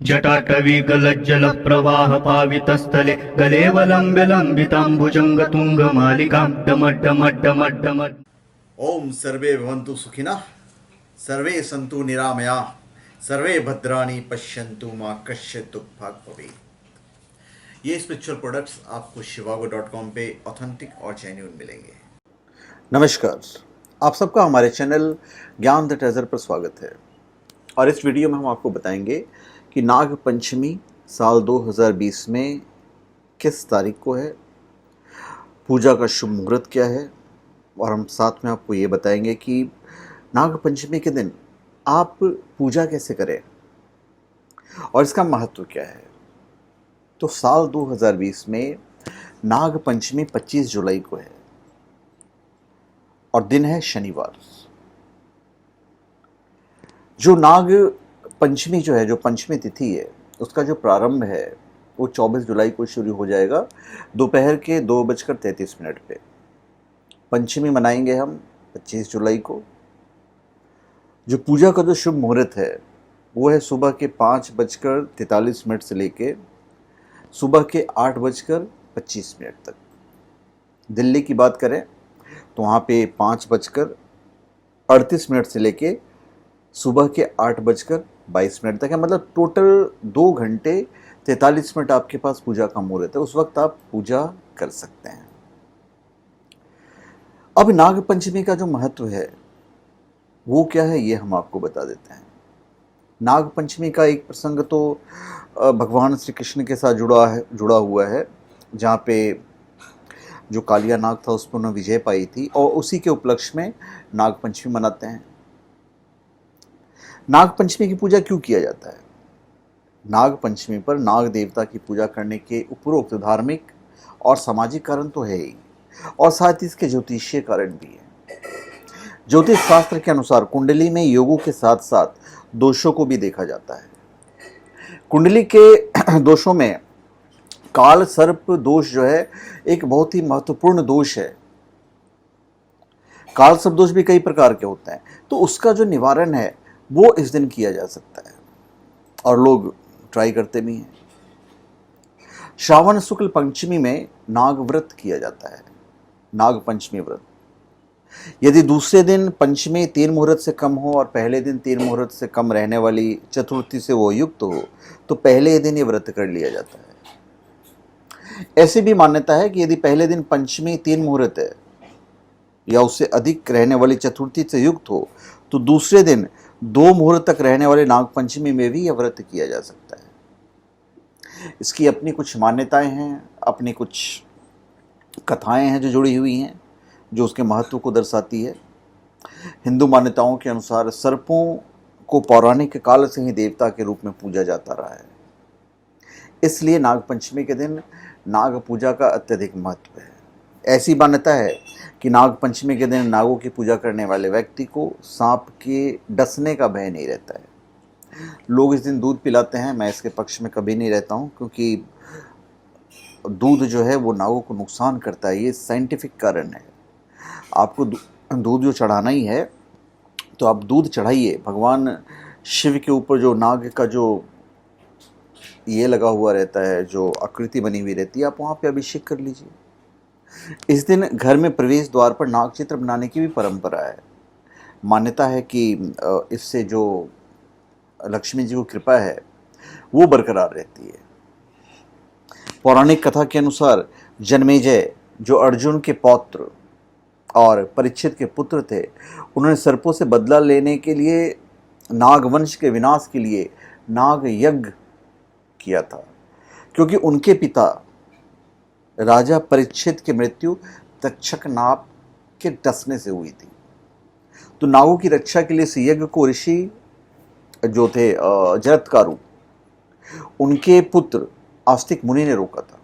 जटाटवी गलज्जल प्रवाह पावितस्थले गलेवलम्ब्य लम्बिताम्बुजङ्गतुङ्गमालिकां डमड्डमड्डमड्डमड्। ओम सर्वे भवन्तु सुखिनः, सर्वे सन्तु निरामया, सर्वे भद्राणि पश्यन्तु मा कश्चित् दुःखभाग् भवेत्। ये स्पिरिचुअल प्रोडक्ट्स आपको shivago.com पे ऑथेंटिक और जेन्युइन मिलेंगे। नमस्कार, आप सबका हमारे चैनल ज्ञान द ट्रेजर पर स्वागत है। और इस वीडियो में हम आपको बताएंगे कि नाग पंचमी साल 2020 में किस तारीख को है, पूजा का शुभ मुहूर्त क्या है, और हम साथ में आपको ये बताएंगे कि नाग पंचमी के दिन आप पूजा कैसे करें और इसका महत्व क्या है। तो साल 2020 में नाग पंचमी 25 जुलाई को है और दिन है शनिवार। जो नाग पंचमी जो पंचमी तिथि है, उसका जो प्रारंभ है वो 24 जुलाई को शुरू हो जाएगा दोपहर के 2:33 पे। पंचमी मनाएंगे हम 25 जुलाई को। जो पूजा का जो शुभ मुहूर्त है वो है सुबह के 5:43 से लेके सुबह के 8:25 तक। दिल्ली की बात करें तो वहाँ पे 5:38 से लेके सुबह के 8:22 तक है। मतलब टोटल 2 घंटे 43 मिनट आपके पास पूजा का मुहूर्त है। उस वक्त आप पूजा कर सकते हैं। अब नाग पंचमी का जो महत्व है वो क्या है, ये हम आपको बता देते हैं। नाग पंचमी का एक प्रसंग तो भगवान श्री कृष्ण के साथ जुड़ा हुआ है, जहाँ पे जो कालिया नाग था उस पर उन्होंने विजय पाई थी, और उसी के उपलक्ष्य में नाग पंचमी मनाते हैं। नाग पंचमी की पूजा क्यों किया जाता है? नाग पंचमी पर नाग देवता की पूजा करने के उपरोक्त धार्मिक और सामाजिक कारण तो है ही, और साथ ही इसके ज्योतिषीय कारण भी है। ज्योतिष शास्त्र के अनुसार कुंडली में योगों के साथ साथ दोषों को भी देखा जाता है। कुंडली के दोषों में काल सर्प दोष जो है एक बहुत ही महत्वपूर्ण दोष है। काल सर्प दोष भी कई प्रकार के होते हैं, तो उसका जो निवारण है वो इस दिन किया जा सकता है, और लोग ट्राई करते भी हैं। श्रावण शुक्ल पंचमी में नाग व्रत किया जाता है, नाग पंचमी व्रत। यदि दूसरे दिन पंचमी 3 मुहूर्त से कम हो और पहले दिन 3 मुहूर्त से कम रहने वाली चतुर्थी से वो युक्त हो तो पहले दिन ये व्रत कर लिया जाता है। ऐसी भी मान्यता है कि यदि पहले दिन पंचमी 3 मुहूर्त है या उससे अधिक रहने वाली चतुर्थी से युक्त हो तो दूसरे दिन 2 मुहूर्त तक रहने वाले नाग पंचमी में भी यह व्रत किया जा सकता है। इसकी अपनी कुछ मान्यताएं हैं, अपनी कुछ कथाएं हैं जो जुड़ी हुई हैं, जो उसके महत्व को दर्शाती है। हिंदू मान्यताओं के अनुसार सर्पों को पौराणिक काल से ही देवता के रूप में पूजा जाता रहा है, इसलिए नाग पंचमी के दिन नाग पूजा का अत्यधिक महत्व है। ऐसी मान्यता है कि नाग पंचमी के दिन नागों की पूजा करने वाले व्यक्ति को सांप के डसने का भय नहीं रहता है। लोग इस दिन दूध पिलाते हैं। मैं इसके पक्ष में कभी नहीं रहता हूँ, क्योंकि दूध जो है वो नागों को नुकसान करता है। ये साइंटिफिक कारण है। आपको दूध जो चढ़ाना ही है तो आप दूध चढ़ाइए। भगवान शिव के ऊपर जो नाग का जो ये लगा हुआ रहता है, जो आकृति बनी हुई रहती है, आप वहाँ पे अभिषेक कर लीजिए। इस दिन घर में प्रवेश द्वार पर नाग चित्र बनाने की भी परंपरा है। मान्यता है कि इससे जो लक्ष्मी जी को कृपा है वो बरकरार रहती है। पौराणिक कथा के अनुसार जन्मेजय जो अर्जुन के पौत्र और परीक्षित के पुत्र थे, उन्होंने सर्पों से बदला लेने के लिए नागवंश के विनाश के लिए नाग यज्ञ किया था, क्योंकि उनके पिता राजा परीक्षित की मृत्यु तक्षक नाग के डसने से हुई थी। तो नागों की रक्षा के लिए इस यज्ञ को ऋषि जो थे जरत्कारु, उनके पुत्र आस्तिक मुनि ने रोका था,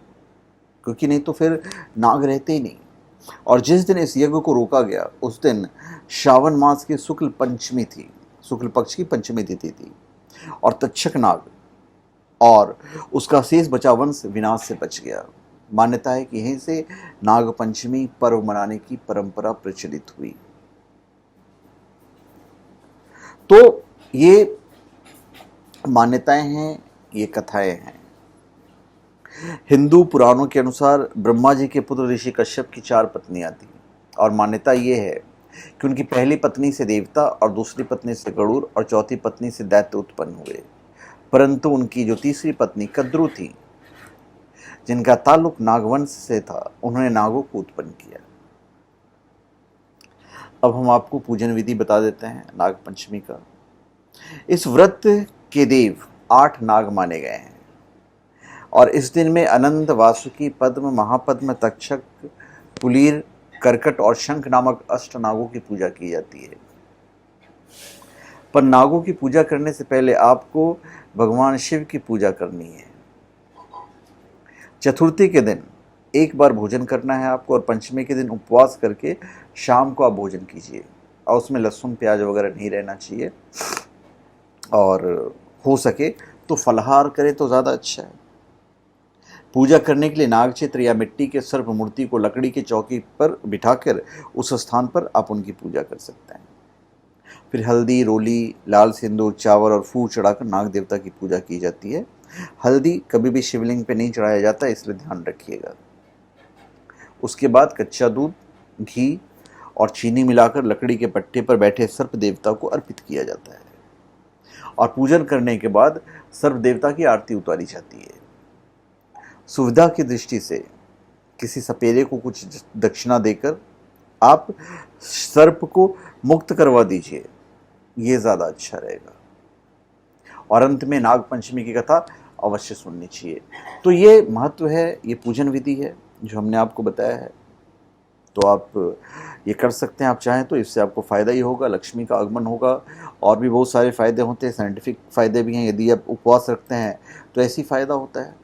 क्योंकि नहीं तो फिर नाग रहते ही नहीं। और जिस दिन इस यज्ञ को रोका गया उस दिन श्रावण मास की शुक्ल पंचमी थी, शुक्ल पक्ष की पंचमी तिथि थी, और तक्षक नाग और उसका शेष बचा वंश विनाश से बच गया। मान्यता है कि यहीं से नाग पंचमी पर्व मनाने की परंपरा प्रचलित हुई। तो ये मान्यताएं हैं ये कथाएं हैं। हिंदू पुराणों के अनुसार ब्रह्मा जी के पुत्र ऋषि कश्यप की 4 पत्नियां थीं और मान्यता ये है कि उनकी पहली पत्नी से देवता और दूसरी पत्नी से गरुड़ और चौथी पत्नी से दैत्य उत्पन्न हुए। परंतु उनकी जो तीसरी पत्नी कद्रु थी, जिनका ताल्लुक नागवंश से था, उन्होंने नागों को उत्पन्न किया। अब हम आपको पूजन विधि बता देते हैं नाग पंचमी का। इस व्रत के देव 8 नाग माने गए हैं और इस दिन में अनंत, वासुकी, पद्म, महापद्म, तक्षक, कुलीर, कर्कट और शंख नामक 8 नागों की पूजा की जाती है। पर नागों की पूजा करने से पहले आपको भगवान शिव की पूजा करनी है। चतुर्थी के दिन एक बार भोजन करना है आपको और पंचमी के दिन उपवास करके शाम को आप भोजन कीजिए और उसमें लहसुन प्याज वगैरह नहीं रहना चाहिए और हो सके तो फलाहार करें तो ज़्यादा अच्छा है। पूजा करने के लिए नाग चित्र या मिट्टी के सर्प मूर्ति को लकड़ी की चौकी पर बिठाकर उस स्थान पर आप उनकी पूजा कर सकते हैं। फिर हल्दी, रोली, लाल सिंदूर, चावल और फूल चढ़ाकर नाग देवता की पूजा की जाती है। हल्दी कभी भी शिवलिंग पे नहीं चढ़ाया जाता, इसलिए ध्यान रखिएगा। उसके बाद कच्चा दूध, घी और चीनी मिलाकर लकड़ी के पट्टे पर बैठे सर्प देवता को अर्पित किया जाता है और पूजन करने के बाद सर्प देवता की आरती उतारी जाती है। सुविधा की दृष्टि से किसी सपेरे को कुछ दक्षिणा देकर आप सर्प को मुक्त करवा दीजिए, ये ज़्यादा अच्छा रहेगा। और अंत में नाग पंचमी की कथा अवश्य सुननी चाहिए। तो ये महत्व है, ये पूजन विधि है जो हमने आपको बताया है। तो आप ये कर सकते हैं, आप चाहें तो। इससे आपको फ़ायदा ही होगा, लक्ष्मी का आगमन होगा और भी बहुत सारे फ़ायदे होते हैं, साइंटिफिक फ़ायदे भी हैं। यदि आप उपवास रखते हैं तो ऐसे ही फ़ायदा होता है।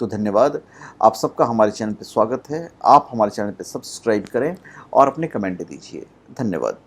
तो धन्यवाद, आप सबका हमारे चैनल पे स्वागत है। आप हमारे चैनल पे सब्सक्राइब करें और अपने कमेंट दीजिए। धन्यवाद।